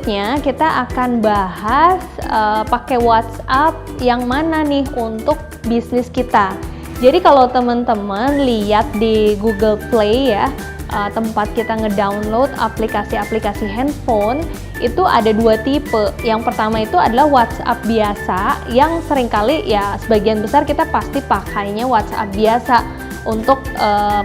selanjutnya kita akan bahas pakai WhatsApp yang mana nih untuk bisnis kita. Jadi kalau teman-teman lihat di Google Play ya, tempat kita ngedownload aplikasi-aplikasi handphone, itu ada dua tipe. Yang pertama itu adalah WhatsApp biasa, yang seringkali ya sebagian besar kita pasti pakainya WhatsApp biasa untuk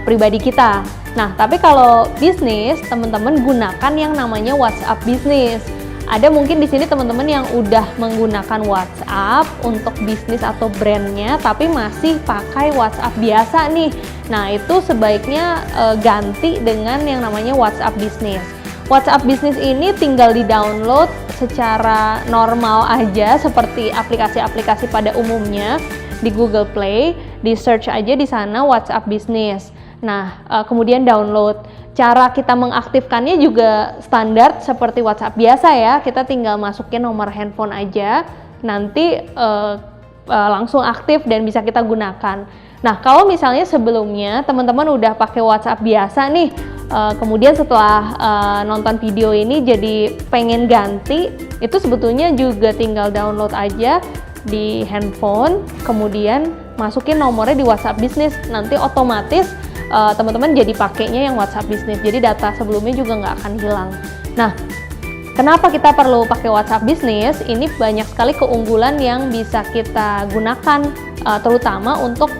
pribadi kita. Nah, tapi kalau bisnis, teman-teman gunakan yang namanya WhatsApp bisnis. Ada mungkin di sini teman-teman yang udah menggunakan WhatsApp untuk bisnis atau brandnya, tapi masih pakai WhatsApp biasa nih. Nah, itu sebaiknya ganti dengan yang namanya WhatsApp bisnis. WhatsApp bisnis ini tinggal di-download secara normal aja seperti aplikasi-aplikasi pada umumnya di Google Play, di search aja di sana WhatsApp bisnis. Nah, kemudian download. Cara kita mengaktifkannya juga standar seperti WhatsApp biasa ya. Kita tinggal masukin nomor handphone aja, nanti langsung aktif dan bisa kita gunakan. Nah, kalau misalnya sebelumnya teman-teman udah pakai WhatsApp biasa nih, kemudian setelah nonton video ini jadi pengen ganti, itu sebetulnya juga tinggal download aja di handphone, kemudian masukin nomornya di WhatsApp bisnis, nanti otomatis teman-teman jadi pakainya yang WhatsApp bisnis, jadi data sebelumnya juga nggak akan hilang. Nah, kenapa kita perlu pakai WhatsApp bisnis? Ini banyak sekali keunggulan yang bisa kita gunakan, terutama untuk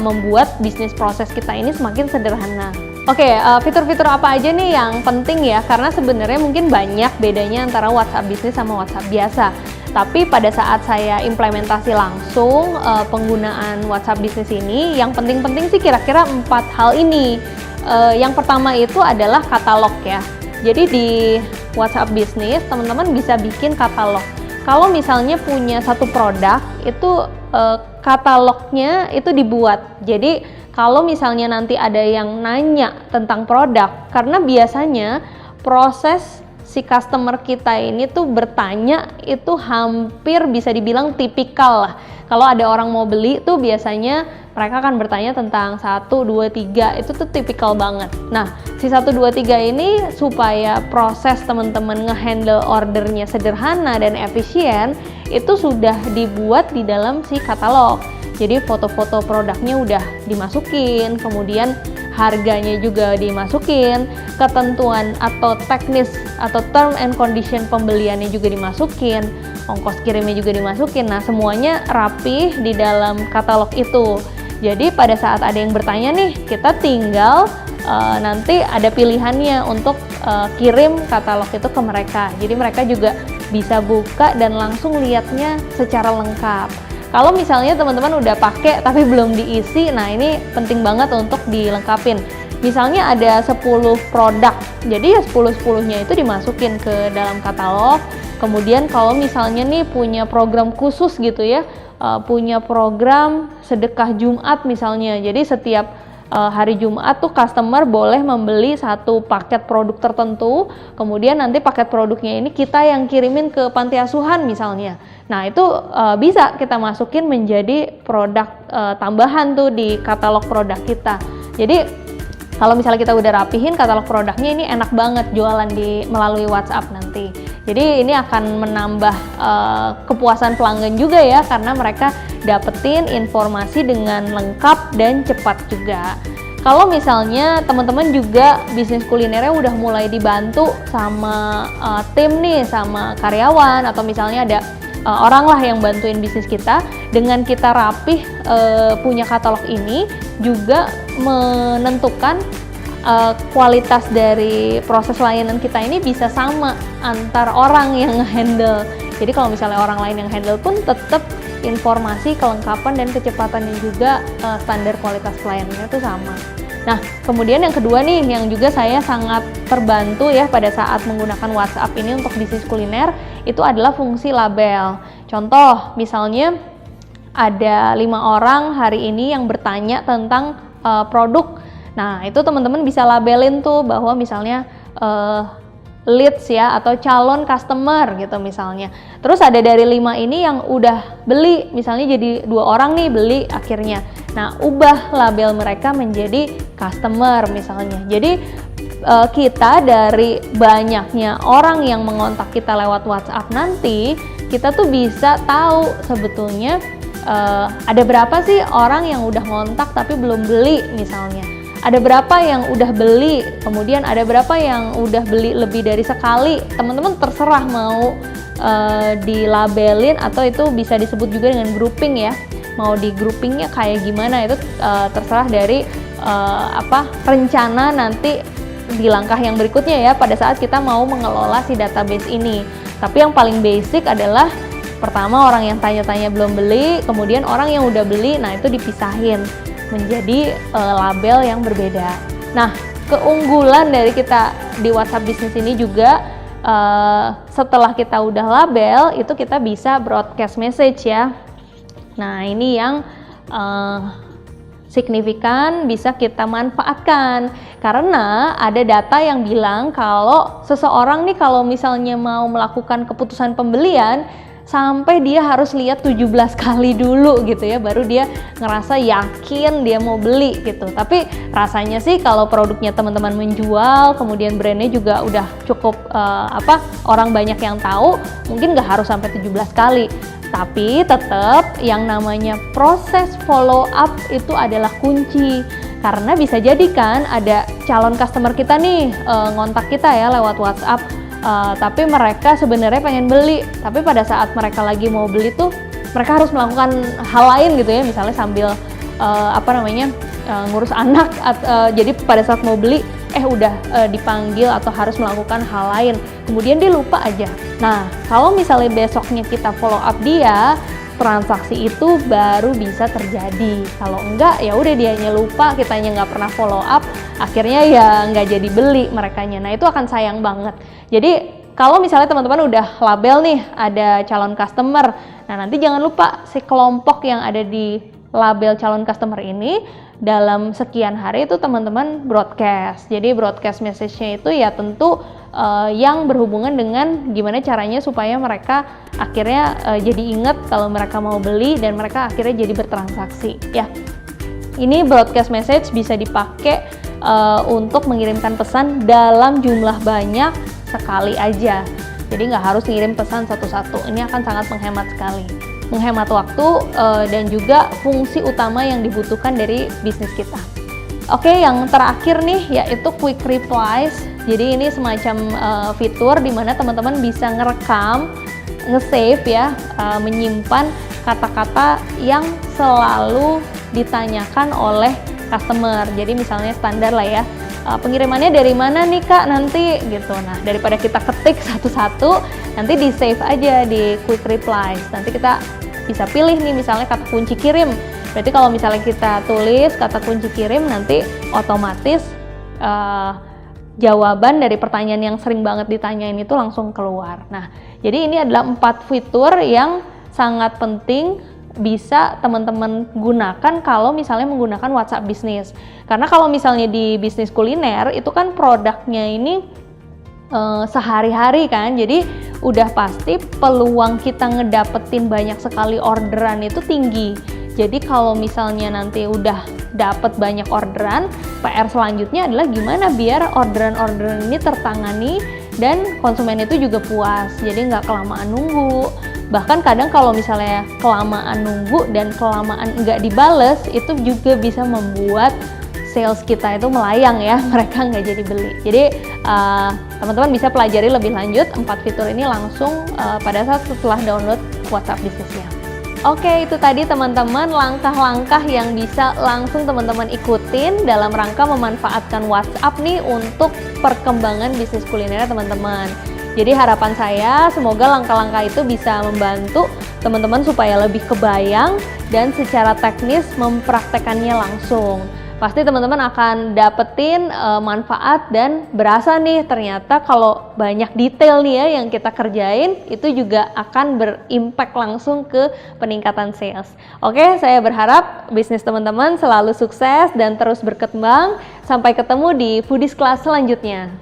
membuat bisnis proses kita ini semakin sederhana. Oke, fitur-fitur apa aja nih yang penting ya? Karena sebenarnya mungkin banyak bedanya antara WhatsApp bisnis sama WhatsApp biasa. Tapi pada saat saya implementasi langsung penggunaan WhatsApp bisnis ini, yang penting-penting sih kira-kira 4 hal ini. Yang pertama itu adalah katalog ya. Jadi di WhatsApp bisnis teman-teman bisa bikin katalog. Kalau misalnya punya satu produk, itu katalognya itu dibuat. Jadi kalau misalnya nanti ada yang nanya tentang produk, karena biasanya proses si customer kita ini tuh bertanya itu hampir bisa dibilang tipikal lah. Kalau ada orang mau beli tuh biasanya mereka akan bertanya tentang 1, 2, 3, itu tuh tipikal banget. Nah, si 1, 2, 3 ini supaya proses teman-teman ngehandle ordernya sederhana dan efisien, itu sudah dibuat di dalam si katalog. Jadi foto-foto produknya udah dimasukin, kemudian harganya juga dimasukin, ketentuan atau teknis atau term and condition pembeliannya juga dimasukin, ongkos kirimnya juga dimasukin. Nah, semuanya rapih di dalam katalog itu. Jadi pada saat ada yang bertanya nih, kita tinggal nanti ada pilihannya untuk kirim katalog itu ke mereka. Jadi mereka juga bisa buka dan langsung lihatnya secara lengkap. Kalau misalnya teman-teman udah pakai tapi belum diisi, nah ini penting banget untuk dilengkapin. Misalnya ada 10 produk, jadi ya 10-10-nya itu dimasukin ke dalam katalog. Kemudian kalau misalnya nih punya program khusus gitu ya, punya program sedekah Jumat misalnya, jadi setiap hari Jumat tuh customer boleh membeli satu paket produk tertentu, kemudian nanti paket produknya ini kita yang kirimin ke panti asuhan misalnya. Nah, itu bisa kita masukin menjadi produk tambahan tuh di katalog produk kita. Jadi kalau misalnya kita udah rapihin katalog produknya, ini enak banget jualan melalui WhatsApp nanti. Jadi ini akan menambah kepuasan pelanggan juga ya, karena mereka dapetin informasi dengan lengkap dan cepat juga. Kalau misalnya teman-teman juga bisnis kulinernya udah mulai dibantu sama tim nih, sama karyawan, atau misalnya ada orang lah yang bantuin bisnis kita, dengan kita rapih punya katalog ini juga menentukan kualitas dari proses layanan kita ini bisa sama antar orang yang nge-handle. Jadi kalau misalnya orang lain yang handle pun tetap informasi, kelengkapan dan kecepatannya juga standar kualitas pelayanannya itu sama. Nah, kemudian yang kedua nih yang juga saya sangat terbantu ya pada saat menggunakan WhatsApp ini untuk bisnis kuliner, itu adalah fungsi label. Contoh, misalnya ada 5 orang hari ini yang bertanya tentang produk. Nah, itu teman-teman bisa labelin tuh bahwa misalnya leads ya, atau calon customer gitu misalnya. Terus ada dari 5 ini yang udah beli, misalnya jadi 2 orang nih beli akhirnya. Nah, ubah label mereka menjadi customer misalnya. Jadi kita dari banyaknya orang yang mengontak kita lewat WhatsApp nanti, kita tuh bisa tahu sebetulnya ada berapa sih orang yang udah ngontak tapi belum beli misalnya. Ada berapa yang udah beli, kemudian ada berapa yang udah beli lebih dari sekali. Teman-teman terserah mau dilabelin atau itu bisa disebut juga dengan grouping ya. Mau di groupingnya kayak gimana itu terserah dari rencana nanti di langkah yang berikutnya ya pada saat kita mau mengelola si database ini. Tapi yang paling basic adalah pertama orang yang tanya-tanya belum beli, kemudian orang yang udah beli, nah itu dipisahin menjadi label yang berbeda. Nah, keunggulan dari kita di WhatsApp Business ini juga setelah kita udah label, itu kita bisa broadcast message ya. Nah, ini yang signifikan bisa kita manfaatkan karena ada data yang bilang kalau seseorang nih kalau misalnya mau melakukan keputusan pembelian sampai dia harus lihat 17 kali dulu gitu ya baru dia ngerasa yakin dia mau beli gitu. Tapi rasanya sih kalau produknya teman-teman menjual, kemudian brandnya juga udah cukup orang banyak yang tahu, mungkin nggak harus sampai 17 kali. Tapi tetap yang namanya proses follow up itu adalah kunci. Karena bisa jadi kan ada calon customer kita nih ngontak kita ya lewat WhatsApp, tapi mereka sebenarnya pengen beli, tapi pada saat mereka lagi mau beli tuh mereka harus melakukan hal lain gitu ya, misalnya sambil ngurus anak, jadi pada saat mau beli udah dipanggil atau harus melakukan hal lain, kemudian dia lupa aja. Nah, kalau misalnya besoknya kita follow up dia, transaksi itu baru bisa terjadi. Kalau enggak ya udah dianya lupa, kitanya nggak pernah follow up, akhirnya ya nggak jadi beli merekanya. Nah, itu akan sayang banget. Jadi kalau misalnya teman-teman udah label nih ada calon customer, nah nanti jangan lupa si kelompok yang ada di label calon customer ini dalam sekian hari itu teman-teman broadcast. Jadi broadcast message-nya itu ya tentu yang berhubungan dengan gimana caranya supaya mereka akhirnya jadi ingat kalau mereka mau beli dan mereka akhirnya jadi bertransaksi ya. Ini broadcast message bisa dipakai untuk mengirimkan pesan dalam jumlah banyak sekali aja. Jadi nggak harus ngirim pesan satu-satu. Ini akan sangat menghemat sekali. Menghemat waktu dan juga fungsi utama yang dibutuhkan dari bisnis kita. Oke, yang terakhir nih yaitu quick replies. Jadi ini semacam fitur di mana teman-teman bisa ngerekam, nge-save ya, menyimpan kata-kata yang selalu ditanyakan oleh customer. Jadi misalnya standar lah ya, pengirimannya dari mana nih kak nanti gitu. Nah, daripada kita ketik satu-satu, nanti di save aja di quick replies. Nanti kita bisa pilih nih misalnya kata kunci kirim. Berarti kalau misalnya kita tulis kata kunci kirim, nanti otomatis jawaban dari pertanyaan yang sering banget ditanyain itu langsung keluar. Nah, jadi ini adalah 4 fitur yang sangat penting bisa teman-teman gunakan kalau misalnya menggunakan WhatsApp Business. Karena kalau misalnya di bisnis kuliner itu kan produknya ini sehari-hari kan, jadi udah pasti peluang kita ngedapetin banyak sekali orderan itu tinggi. Jadi kalau misalnya nanti udah dapet banyak orderan, PR selanjutnya adalah gimana biar orderan-orderan ini tertangani dan konsumen itu juga puas, jadi nggak kelamaan nunggu. Bahkan kadang kalau misalnya kelamaan nunggu dan kelamaan nggak dibales, itu juga bisa membuat sales kita itu melayang ya, mereka nggak jadi beli. Jadi teman-teman bisa pelajari lebih lanjut 4 fitur ini langsung pada saat setelah download WhatsApp Business-nya. Oke, itu tadi teman-teman langkah-langkah yang bisa langsung teman-teman ikutin dalam rangka memanfaatkan WhatsApp nih untuk perkembangan bisnis kuliner teman-teman. Jadi harapan saya semoga langkah-langkah itu bisa membantu teman-teman supaya lebih kebayang dan secara teknis mempraktekannya langsung. Pasti teman-teman akan dapetin manfaat dan berasa nih ternyata kalau banyak detail nih ya yang kita kerjain itu juga akan berimpact langsung ke peningkatan sales. Oke, saya berharap bisnis teman-teman selalu sukses dan terus berkembang. Sampai ketemu di Foodies Class selanjutnya.